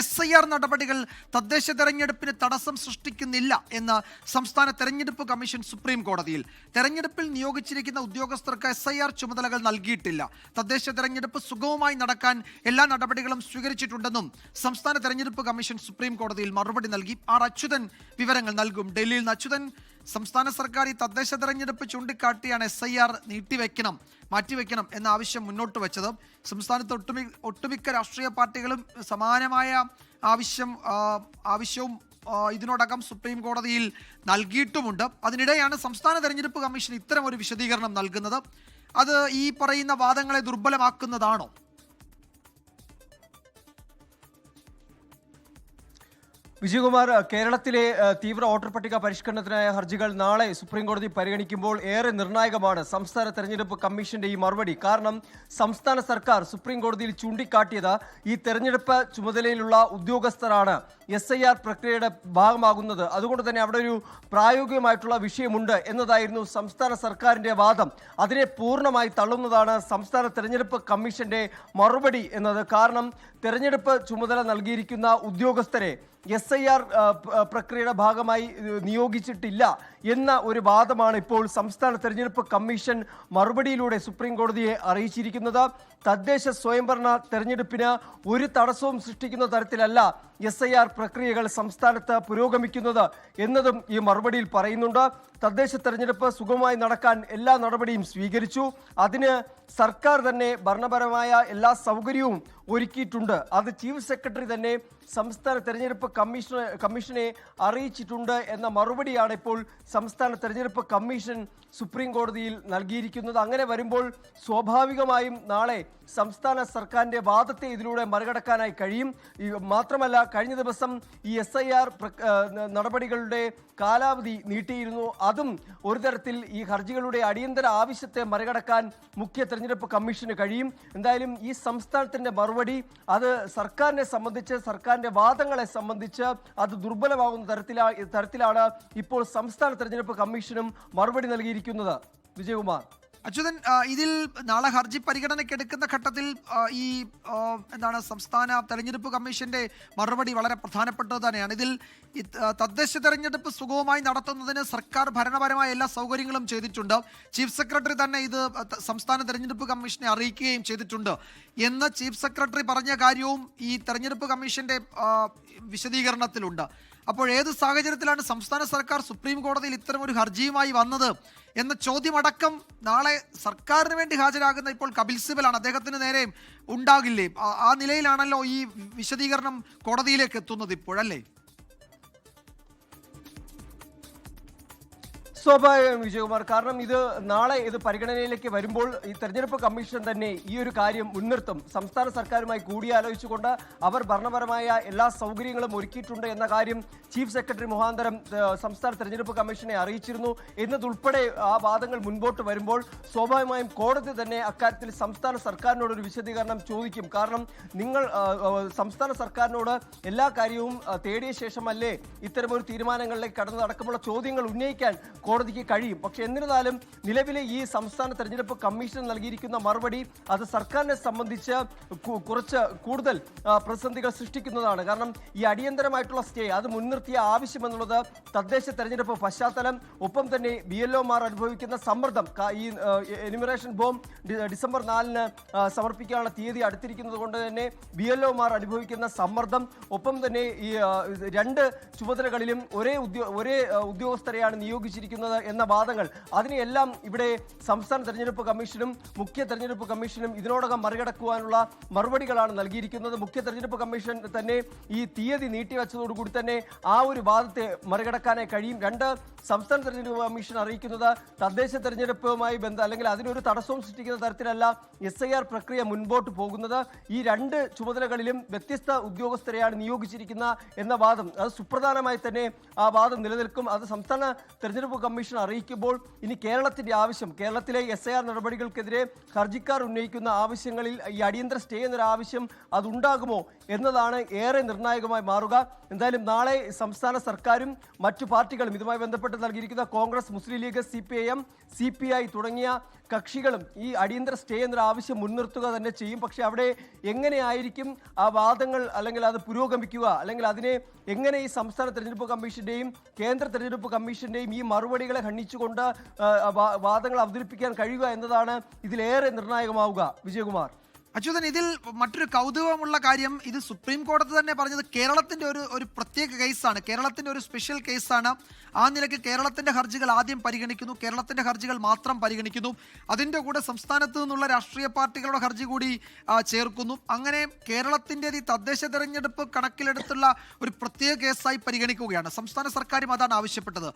SIR നടപടികൾ തദ്ദേശ തെരഞ്ഞെടുപ്പിന് തടസ്സം സൃഷ്ടിക്കുന്നില്ല എന്ന് സംസ്ഥാന തെരഞ്ഞെടുപ്പ് കമ്മീഷൻ സുപ്രീം കോടതിയിൽ. തെരഞ്ഞെടുപ്പിൽ നിയോഗിച്ചിരിക്കുന്ന ഉദ്യോഗസ്ഥർക്ക് SIR ചുമതലകൾ നൽകിയിട്ടില്ല. തദ്ദേശ തെരഞ്ഞെടുപ്പ് സുഗമമായി നടക്കാൻ എല്ലാ നടപടികളും സ്വീകരിച്ചിട്ടുണ്ടെന്നും സംസ്ഥാന തെരഞ്ഞെടുപ്പ് കമ്മീഷൻ സുപ്രീം കോടതിയിൽ മറുപടി നൽകി. ആർ അച്യുതൻ വിവരങ്ങൾ നൽകും. ഡൽഹിയിൽ നിന്ന് അച്യുതൻ, സംസ്ഥാന സർക്കാർ ഈ തദ്ദേശ തെരഞ്ഞെടുപ്പ് ചൂണ്ടിക്കാട്ടിയാണ് SIR മാറ്റിവെക്കണം എന്ന ആവശ്യം മുന്നോട്ട് വെച്ചത്. സംസ്ഥാനത്ത് ഒട്ടുമിക്ക രാഷ്ട്രീയ പാർട്ടികളും സമാനമായ ആവശ്യവും ഇതിനോടകം സുപ്രീം കോടതിയിൽ നൽകിയിട്ടുമുണ്ട്. അതിനിടെയാണ് സംസ്ഥാന തെരഞ്ഞെടുപ്പ് കമ്മീഷൻ ഇത്തരം ഒരു വിശദീകരണം നൽകുന്നത്. അത് ഈ പറയുന്ന വാദങ്ങളെ ദുർബലമാക്കുന്നതാണോ? വിജയകുമാർ, കേരളത്തിലെ തീവ്ര വോട്ടർ പട്ടിക പരിഷ്കരണത്തിനായ ഹർജികൾ നാളെ സുപ്രീം കോടതി പരിഗണിക്കുമ്പോൾ ഏറെ നിർണായകമാണ് സംസ്ഥാന തെരഞ്ഞെടുപ്പ് കമ്മീഷന്റെ ഈ മറുപടി. കാരണം സംസ്ഥാന സർക്കാർ സുപ്രീം കോടതിയിൽ ചൂണ്ടിക്കാട്ടിയത് ഈ തെരഞ്ഞെടുപ്പ് ചുമതലയിലുള്ള ഉദ്യോഗസ്ഥരാണ് SIR പ്രക്രിയയുടെ ഭാഗമാകുന്നത്. അതുകൊണ്ട് തന്നെ അവിടെ ഒരു പ്രായോഗികമായിട്ടുള്ള വിഷയമുണ്ട് എന്നതായിരുന്നു സംസ്ഥാന സർക്കാരിന്റെ വാദം. അതിനെ പൂർണ്ണമായി തള്ളുന്നതാണ് സംസ്ഥാന തെരഞ്ഞെടുപ്പ് കമ്മീഷന്റെ മറുപടി എന്നത്. കാരണം തെരഞ്ഞെടുപ്പ് ചുമതല നൽകിയിരിക്കുന്ന ഉദ്യോഗസ്ഥരെ SIR പ്രക്രിയയുടെ ഭാഗമായി നിയോഗിച്ചിട്ടില്ല എന്ന ഒരു വാദമാണ് ഇപ്പോൾ സംസ്ഥാന തെരഞ്ഞെടുപ്പ് കമ്മീഷൻ മറുപടിയിലൂടെ സുപ്രീം കോടതിയെ അറിയിച്ചിരിക്കുന്നത്. തദ്ദേശ സ്വയംഭരണ തെരഞ്ഞെടുപ്പിന് ഒരു തടസ്സവും സൃഷ്ടിക്കുന്ന തരത്തിലല്ല SIR പ്രക്രിയകൾ സംസ്ഥാനത്ത് പുരോഗമിക്കുന്നത് എന്നതും ഈ മറുപടിയിൽ പറയുന്നുണ്ട്. തദ്ദേശ തെരഞ്ഞെടുപ്പ് സുഗമമായി നടക്കാൻ എല്ലാ നടപടിയും സ്വീകരിച്ചു. അതിന് സർക്കാർ തന്നെ ഭരണപരമായ എല്ലാ സൗകര്യവും ഒരുക്കിയിട്ടുണ്ട്. അത് ചീഫ് സെക്രട്ടറി തന്നെ സംസ്ഥാന തെരഞ്ഞെടുപ്പ് കമ്മീഷനെ അറിയിച്ചിട്ടുണ്ട് എന്ന മറുപടിയാണ് ഇപ്പോൾ സംസ്ഥാന തെരഞ്ഞെടുപ്പ് കമ്മീഷൻ സുപ്രീം കോടതിയിൽ നൽകിയിരിക്കുന്നത്. അങ്ങനെ വരുമ്പോൾ സ്വാഭാവികമായും നാളെ സംസ്ഥാന സർക്കാരിന്റെ വാദത്തെ ഇതിലൂടെ മറികടക്കാനായി കഴിയും. മാത്രമല്ല, കഴിഞ്ഞ ദിവസം ഈ SIR നടപടികളുടെ കാലാവധി നീട്ടിയിരുന്നു. അതും ഒരു തരത്തിൽ ഈ ഹർജികളുടെ അടിയന്തര ആവശ്യത്തെ മറികടക്കാൻ മുഖ്യ തെരഞ്ഞെടുപ്പ് കമ്മീഷന് കഴിയും. എന്തായാലും ഈ സംസ്ഥാനത്തിന്റെ മറുപടി അത് സർക്കാരിനെ സംബന്ധിച്ച്, സർക്കാരിന്റെ വാദങ്ങളെ സംബന്ധിച്ച് അത് ദുർബലമാകുന്ന തരത്തിലാണ് ഇപ്പോൾ സംസ്ഥാന തെരഞ്ഞെടുപ്പ് കമ്മീഷനും മറുപടി നൽകിയിരിക്കുന്നത്. വിജയകുമാർ. അച്യുതൻ, ഇതിൽ നാളെ ഹർജി പരിഗണനയ്ക്കെടുക്കുന്ന ഘട്ടത്തിൽ ഈ സംസ്ഥാന തെരഞ്ഞെടുപ്പ് കമ്മീഷന്റെ മറുപടി വളരെ പ്രധാനപ്പെട്ടത് തന്നെയാണ്. ഇതിൽ തദ്ദേശ തെരഞ്ഞെടുപ്പ് സുഗമമായി നടത്തുന്നതിന് സർക്കാർ ഭരണപരമായ എല്ലാ സൗകര്യങ്ങളും ചെയ്തിട്ടുണ്ട്. ചീഫ് സെക്രട്ടറി തന്നെ ഇത് സംസ്ഥാന തെരഞ്ഞെടുപ്പ് കമ്മീഷനെ അറിയിക്കുകയും ചെയ്തിട്ടുണ്ട് എന്ന് ചീഫ് സെക്രട്ടറി പറഞ്ഞ കാര്യവും ഈ തെരഞ്ഞെടുപ്പ് കമ്മീഷന്റെ വിശദീകരണത്തിലുണ്ട്. അപ്പോൾ ഏത് സാഹചര്യത്തിലാണ് സംസ്ഥാന സർക്കാർ സുപ്രീം കോടതിയിൽ ഇത്തരം ഒരു ഹർജിയുമായി വന്നത് എന്ന ചോദ്യമടക്കം നാളെ സർക്കാരിന് വേണ്ടി ഹാജരാകുന്ന ഇപ്പോൾ കപിൽ സിബലാണ്, അദ്ദേഹത്തിന് നേരെ ഉണ്ടാകില്ലേ? ആ നിലയിലാണല്ലോ ഈ വിശദീകരണം കോടതിയിലേക്ക് എത്തുന്നത് ഇപ്പോഴല്ലേ? സ്വാഭാവികം വിജയകുമാർ. കാരണം നാളെ ഇത് പരിഗണനയിലേക്ക് വരുമ്പോൾ ഈ തെരഞ്ഞെടുപ്പ് കമ്മീഷൻ തന്നെ ഈ ഒരു കാര്യം മുൻനിർത്തും. സംസ്ഥാന സർക്കാരുമായി കൂടിയാലോചിച്ചുകൊണ്ട് അവർ ഭരണപരമായ എല്ലാ സൗകര്യങ്ങളും ഒരുക്കിയിട്ടുണ്ട് എന്ന കാര്യം ചീഫ് സെക്രട്ടറി മുഖാന്തരം സംസ്ഥാന തെരഞ്ഞെടുപ്പ് കമ്മീഷനെ അറിയിച്ചിരുന്നു എന്നതുൾപ്പെടെ ആ വാദങ്ങൾ മുൻപോട്ട് വരുമ്പോൾ സ്വാഭാവികമായും കോടതി തന്നെ അക്കാര്യത്തിൽ സംസ്ഥാന സർക്കാരിനോടൊരു വിശദീകരണം ചോദിക്കും. കാരണം നിങ്ങൾ സംസ്ഥാന സർക്കാരിനോട് എല്ലാ കാര്യവും തേടിയ ശേഷമല്ലേ ഇത്തരമൊരു തീരുമാനങ്ങളിലേക്ക് കടന്നതടക്കമുള്ള ചോദ്യങ്ങൾ ഉന്നയിക്കാൻ കോടതിക്ക് കഴിയും. പക്ഷെ എന്നിരുന്നാലും നിലവിലെ ഈ സംസ്ഥാന തെരഞ്ഞെടുപ്പ് കമ്മീഷൻ നൽകിയിരിക്കുന്ന മറുപടി അത് സർക്കാരിനെ സംബന്ധിച്ച് കുറച്ച് കൂടുതൽ പ്രതിസന്ധികൾ സൃഷ്ടിക്കുന്നതാണ്. കാരണം ഈ അടിയന്തരമായിട്ടുള്ള സ്റ്റേ അത് മുൻനിർത്തിയ ആവശ്യം എന്നുള്ളത് തദ്ദേശ തെരഞ്ഞെടുപ്പ് പശ്ചാത്തലം, ഒപ്പം തന്നെ BLOമാർ അനുഭവിക്കുന്ന സമ്മർദ്ദം. ഈ എനുമറേഷൻ ഫോം ഡിസംബർ 4-ന് സമർപ്പിക്കാനുള്ള തീയതി അടുത്തിരിക്കുന്നത് കൊണ്ട് തന്നെ BLOമാർ അനുഭവിക്കുന്ന സമ്മർദ്ദം, ഒപ്പം തന്നെ ഈ രണ്ട് ചുമതലകളിലും ഒരേ ഉദ്യോഗസ്ഥരെയാണ് നിയോഗിച്ചിരിക്കുന്നത് എന്ന വാദങ്ങൾ, അതിനെയെല്ലാം ഇവിടെ സംസ്ഥാന തെരഞ്ഞെടുപ്പ് കമ്മീഷനും മുഖ്യ തെരഞ്ഞെടുപ്പ് കമ്മീഷനും ഇതിനോടകം മറികടക്കുവാനുള്ള മറുപടികളാണ് നൽകിയിരിക്കുന്നത്. മുഖ്യ തെരഞ്ഞെടുപ്പ് കമ്മീഷൻ തന്നെ ഈ തീയതി നീട്ടിവെച്ചതോടുകൂടി തന്നെ ആ ഒരു വാദത്തെ മറികടക്കാനായി കഴിയും. സംസ്ഥാന തെരഞ്ഞെടുപ്പ് കമ്മീഷൻ അറിയിക്കുന്നത് തദ്ദേശ തെരഞ്ഞെടുപ്പുമായി അല്ലെങ്കിൽ അതിനൊരു തടസ്സവും സൃഷ്ടിക്കുന്ന തരത്തിലല്ല SIR പ്രക്രിയ മുൻപോട്ട് പോകുന്നത്. ഈ രണ്ട് ചുമതലകളിലും വ്യത്യസ്ത ഉദ്യോഗസ്ഥരെയാണ് നിയോഗിച്ചിരിക്കുന്ന എന്ന വാദം, അത് സുപ്രധാനമായി തന്നെ ആ വാദം നിലനിൽക്കും. അത് സംസ്ഥാന തെരഞ്ഞെടുപ്പ് കമ്മീഷൻ അറിയിക്കുമ്പോൾ ഇനി കേരളത്തിന്റെ ആവശ്യം, കേരളത്തിലെ SIR നടപടികൾക്കെതിരെ ഹർജിക്കാർ ഉന്നയിക്കുന്ന ആവശ്യങ്ങളിൽ ഈ അടിയന്തര സ്റ്റേ എന്നൊരു ആവശ്യം അതുണ്ടാകുമോ എന്നതാണ് ഏറെ നിർണായകമായി മാറുക. എന്തായാലും നാളെ സംസ്ഥാന സർക്കാരും മറ്റു പാർട്ടികളും ഇതുമായി ബന്ധപ്പെട്ട് നൽകിയിരിക്കുന്ന കോൺഗ്രസ്, മുസ്ലിം ലീഗ്, CPIM, CPI തുടങ്ങിയ കക്ഷികളും ഈ അടിയന്തര സ്റ്റേ എന്നൊരു ആവശ്യം മുൻനിർത്തുക തന്നെ ചെയ്യും. പക്ഷേ അവിടെ എങ്ങനെയായിരിക്കും ആ വാദങ്ങൾ, അല്ലെങ്കിൽ അത് പുരോഗമിക്കുക, അല്ലെങ്കിൽ അതിനെ എങ്ങനെ ഈ സംസ്ഥാന തെരഞ്ഞെടുപ്പ് കമ്മീഷന്റെയും കേന്ദ്ര തെരഞ്ഞെടുപ്പ് കമ്മീഷന്റെയും ഈ മറുപടികളെ ഖണ്ഡിച്ചുകൊണ്ട് വാദങ്ങൾ അവതരിപ്പിക്കാൻ കഴിയുക എന്നതാണ് ഇതിലേറെ നിർണായകമാവുക. വിജയകുമാർ. അച്യുതൻ, ഇതിൽ മറ്റൊരു കൗതുകമുള്ള കാര്യം, ഇത് സുപ്രീം കോടതി തന്നെ പറഞ്ഞത് കേരളത്തിന്റെ ഒരു പ്രത്യേക കേസാണ്, കേരളത്തിന്റെ ഒരു സ്പെഷ്യൽ കേസാണ്. ആ നിലയ്ക്ക് കേരളത്തിന്റെ ഹർജികൾ ആദ്യം പരിഗണിക്കുന്നു, കേരളത്തിന്റെ ഹർജികൾ മാത്രം പരിഗണിക്കുന്നു. അതിൻ്റെ കൂടെ സംസ്ഥാനത്ത് നിന്നുള്ള രാഷ്ട്രീയ പാർട്ടികളുടെ ഹർജി കൂടി ചേർക്കുന്നു. അങ്ങനെ കേരളത്തിൻ്റെ ഈ തദ്ദേശ തെരഞ്ഞെടുപ്പ് കണക്കിലെടുത്തുള്ള ഒരു പ്രത്യേക കേസായി പരിഗണിക്കുകയാണ്. സംസ്ഥാന സർക്കാരും അതാണ് ആവശ്യപ്പെട്ടത്.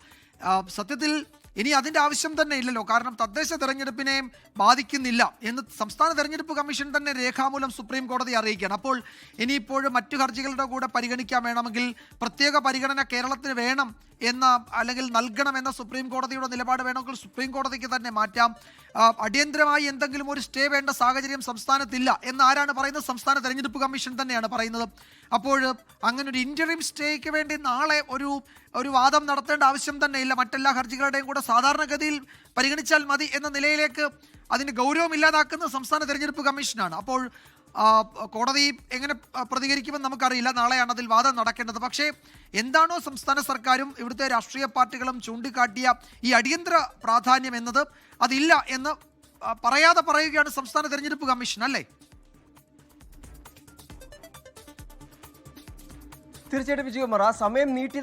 സത്യത്തിൽ ഇനി അതിൻ്റെ ആവശ്യം തന്നെ ഇല്ലല്ലോ, കാരണം തദ്ദേശ തെരഞ്ഞെടുപ്പിനെ ബാധിക്കുന്നില്ല എന്ന് സംസ്ഥാന തെരഞ്ഞെടുപ്പ് കമ്മീഷൻ തന്നെ രേഖാമൂലം സുപ്രീം കോടതി അറിയിക്കുകയാണ്. അപ്പോൾ ഇനിയിപ്പോഴും മറ്റു ഹർജികളുടെ കൂടെ പരിഗണിക്കാൻ വേണമെങ്കിൽ പ്രത്യേക പരിഗണന കേരളത്തിന് വേണം എന്ന, അല്ലെങ്കിൽ നൽകണം എന്ന സുപ്രീം കോടതിയുടെ നിലപാട് വേണമെങ്കിൽ സുപ്രീം കോടതിക്ക് തന്നെ മാറ്റാം. അടിയന്തരമായി എന്തെങ്കിലും ഒരു സ്റ്റേ വേണ്ട സാഹചര്യം സംസ്ഥാനത്തില്ല എന്ന് ആരാണ് പറയുന്നത്? സംസ്ഥാന തെരഞ്ഞെടുപ്പ് കമ്മീഷൻ തന്നെയാണ് പറയുന്നത്. അപ്പോൾ അങ്ങനെ ഒരു ഇന്ററിം സ്റ്റേക്ക് വേണ്ടി നാളെ ഒരു വാദം നടത്തേണ്ട ആവശ്യം തന്നെ ഇല്ല. മറ്റെല്ലാ ഹർജികളുടെയും കൂടെ സാധാരണഗതിയിൽ പരിഗണിച്ചാൽ മതി എന്ന നിലയിലേക്ക് അതിന് ഗൗരവം ഇല്ലാതാക്കുന്നത് സംസ്ഥാന തെരഞ്ഞെടുപ്പ് കമ്മീഷനാണ്. അപ്പോൾ കോടതി എങ്ങനെ പ്രതികരിക്കുമെന്ന് നമുക്കറിയില്ല. നാളെയാണ് അതിൽ വാദം നടക്കേണ്ടത്. പക്ഷേ എന്താണോ സംസ്ഥാന സർക്കാരും ഇവിടുത്തെ രാഷ്ട്രീയ പാർട്ടികളും ചൂണ്ടിക്കാട്ടിയ ഈ അടിയന്തര പ്രാധാന്യം എന്നത് അതില്ല എന്ന് പറയാതെ പറയുകയാണ് സംസ്ഥാന തെരഞ്ഞെടുപ്പ് കമ്മീഷൻ, അല്ലേ? തീർച്ചയായിട്ടും വിജയകുമാർ, ആ സമയം നീട്ടി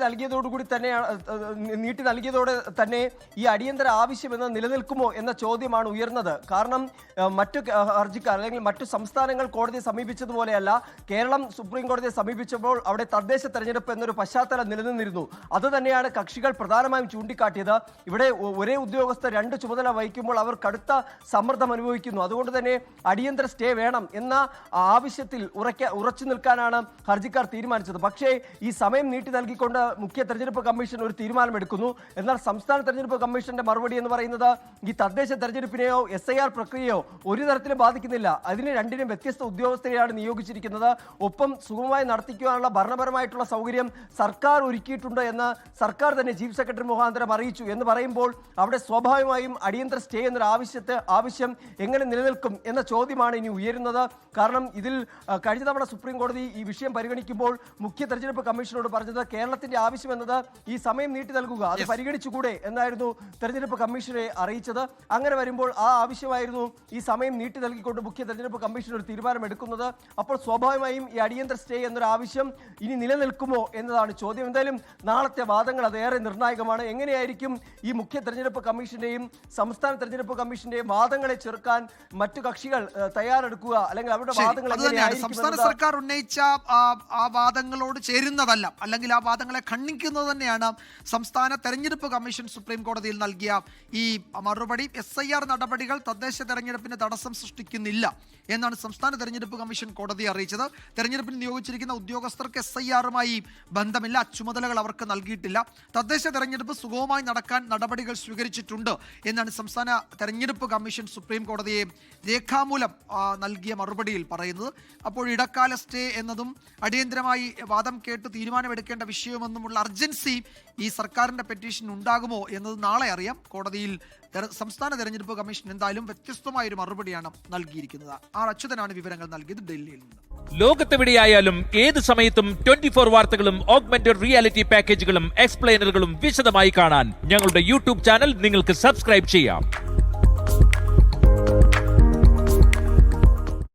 നൽകിയതോടെ തന്നെ ഈ അടിയന്തര ആവശ്യം എന്ന് നിലനിൽക്കുമോ എന്ന ചോദ്യമാണ് ഉയർന്നത്. കാരണം മറ്റു ഹർജിക്കാർ, അല്ലെങ്കിൽ മറ്റു സംസ്ഥാനങ്ങൾ കോടതിയെ സമീപിച്ചതുപോലെയല്ല, കേരളം സുപ്രീം കോടതിയെ സമീപിച്ചപ്പോൾ അവിടെ തദ്ദേശ തെരഞ്ഞെടുപ്പ് എന്നൊരു പശ്ചാത്തലം നിലനിന്നിരുന്നു. അത് തന്നെയാണ് കക്ഷികൾ പ്രധാനമായും ചൂണ്ടിക്കാട്ടിയത്. ഇവിടെ ഒരേ ഉദ്യോഗസ്ഥർ രണ്ട് ചുമതല വഹിക്കുമ്പോൾ അവർ കടുത്ത സമ്മർദ്ദം അനുഭവിക്കുന്നു. അതുകൊണ്ട് തന്നെ അടിയന്തര സ്റ്റേ വേണം എന്ന ആവശ്യത്തിൽ ഉറച്ചു നിൽക്കാനാണ് ഹർജിക്കാർ തീരുമാനിച്ചത്. പക്ഷേ ഈ സമയം നീട്ടി നൽകിക്കൊണ്ട് മുഖ്യ തെരഞ്ഞെടുപ്പ് കമ്മീഷൻ ഒരു തീരുമാനമെടുക്കുന്നു. എന്നാൽ സംസ്ഥാന തെരഞ്ഞെടുപ്പ് കമ്മീഷന്റെ മറുപടി എന്ന് പറയുന്നത് ഈ തദ്ദേശ തെരഞ്ഞെടുപ്പിനെയോ SIR പ്രക്രിയയോ ഒരു തരത്തിലും ബാധിക്കുന്നില്ല. അതിന് രണ്ടിനും വ്യത്യസ്ത ഉദ്യോഗസ്ഥരെയാണ് നിയോഗിച്ചിരിക്കുന്നത്. ഒപ്പം സുഗമമായി നടത്തിക്കുവാനുള്ള ഭരണപരമായിട്ടുള്ള സൗകര്യം സർക്കാർ ഒരുക്കിയിട്ടുണ്ട് എന്ന് സർക്കാർ തന്നെ ചീഫ് സെക്രട്ടറി മുഖാന്തരം അറിയിച്ചു എന്ന് പറയുമ്പോൾ അവിടെ സ്വാഭാവികമായും അടിയന്തര സ്റ്റേ എന്നൊരു ആവശ്യം എങ്ങനെ നിലനിൽക്കും എന്ന ചോദ്യമാണ് ഇനി ഉയരുന്നത്. കാരണം ഇതിൽ കഴിഞ്ഞ തവണ സുപ്രീം കോടതി ഈ വിഷയം പരിഗണിക്കുമ്പോൾ മുഖ്യ തെരഞ്ഞെടുപ്പ് കമ്മീഷനോട് പറഞ്ഞത് കേരളത്തിന്റെ ആവശ്യം എന്നത് ഈ സമയം നീട്ടി നൽകുക, അത് പരിഗണിച്ചുകൂടെ എന്നായിരുന്നു തെരഞ്ഞെടുപ്പ് കമ്മീഷനെ അറിയിച്ചത്. അങ്ങനെ വരുമ്പോൾ ആ ആവശ്യമായിരുന്നു ഈ സമയം നീട്ടി നൽകിക്കൊണ്ട് മുഖ്യ തെരഞ്ഞെടുപ്പ് കമ്മീഷൻ ഒരു തീരുമാനം എടുക്കുന്നത്. അപ്പോൾ സ്വാഭാവികമായും ഈ അടിയന്തര സ്റ്റേ എന്നൊരു ആവശ്യം ഇനി നിലനിൽക്കുമോ എന്നതാണ് ചോദ്യം. എന്തായാലും നാളത്തെ വാദങ്ങൾ അതേറെ നിർണായകമാണ്. എങ്ങനെയായിരിക്കും ഈ മുഖ്യ തെരഞ്ഞെടുപ്പ് കമ്മീഷന്റെയും സംസ്ഥാന തെരഞ്ഞെടുപ്പ് കമ്മീഷന്റെയും വാദങ്ങളെ ചെറുക്കാൻ മറ്റു കക്ഷികൾ തയ്യാറെടുക്കുക, അല്ലെങ്കിൽ അവരുടെ വാദങ്ങൾ സംസ്ഥാന സർക്കാർ ഉന്നയിച്ച ആ വാദങ്ങളോട് ചേരുന്നതല്ല, അല്ലെങ്കിൽ ആ വാദങ്ങളെ ഖണ്ഡിക്കുന്നത് തന്നെയാണ് സംസ്ഥാന തെരഞ്ഞെടുപ്പ് കമ്മീഷൻ സുപ്രീം കോടതിയിൽ നൽകിയ ഈ മറുപടി. SIR നടപടികൾ തദ്ദേശ തെരഞ്ഞെടുപ്പിന് തടസ്സം സൃഷ്ടിക്കുന്നില്ല എന്നാണ് സംസ്ഥാന തെരഞ്ഞെടുപ്പ് കമ്മീഷൻ കോടതിയെ അറിയിച്ചത്. തെരഞ്ഞെടുപ്പിന് നിയോഗിച്ചിരിക്കുന്ന ഉദ്യോഗസ്ഥർക്ക് SIR-മായി ബന്ധമില്ല, ചുമതലകൾ അവർക്ക് നൽകിയിട്ടില്ല. തദ്ദേശ തെരഞ്ഞെടുപ്പ് സുഗമമായി നടക്കാൻ നടപടികൾ സ്വീകരിച്ചിട്ടുണ്ട് എന്നാണ് സംസ്ഥാന തെരഞ്ഞെടുപ്പ് കമ്മീഷൻ സുപ്രീം കോടതിയെ രേഖാമൂലം നൽകിയ മറുപടിയിൽ പറയുന്നത്. അപ്പോൾ ഇടക്കാല സ്റ്റേ എന്നതും അടിയന്തരമായി വാദം കേട്ട് തീരുമാനമെടുക്കേണ്ട വിഷയമെന്നുമുള്ള അർജൻസി ഈ സർക്കാരിന്റെ പെറ്റീഷൻ ഉണ്ടാകുമോ എന്നത് നാളെ അറിയാം. കോടതിയിൽ സംസ്ഥാന തെരഞ്ഞെടുപ്പ് കമ്മീഷൻ എന്തായാലും വ്യത്യസ്തമായൊരു മറുപടിയാണ് നൽകിയിരിക്കുന്നത്. അച്യുതനാണ് വിവരങ്ങൾ നൽകിയത് ഡൽഹിയിൽ നിന്ന്. ലോകത്തെവിടെയായാലും ഏത് സമയത്തും 24 വാർത്തകളും ഓഗ്മെന്റഡ് റിയാലിറ്റി പാക്കേജുകളും എക്സ്പ്ലെയിനറുകളും വിശദമായി കാണാൻ ഞങ്ങളുടെ യൂട്യൂബ് ചാനൽ നിങ്ങൾക്ക് സബ്സ്ക്രൈബ് ചെയ്യാം.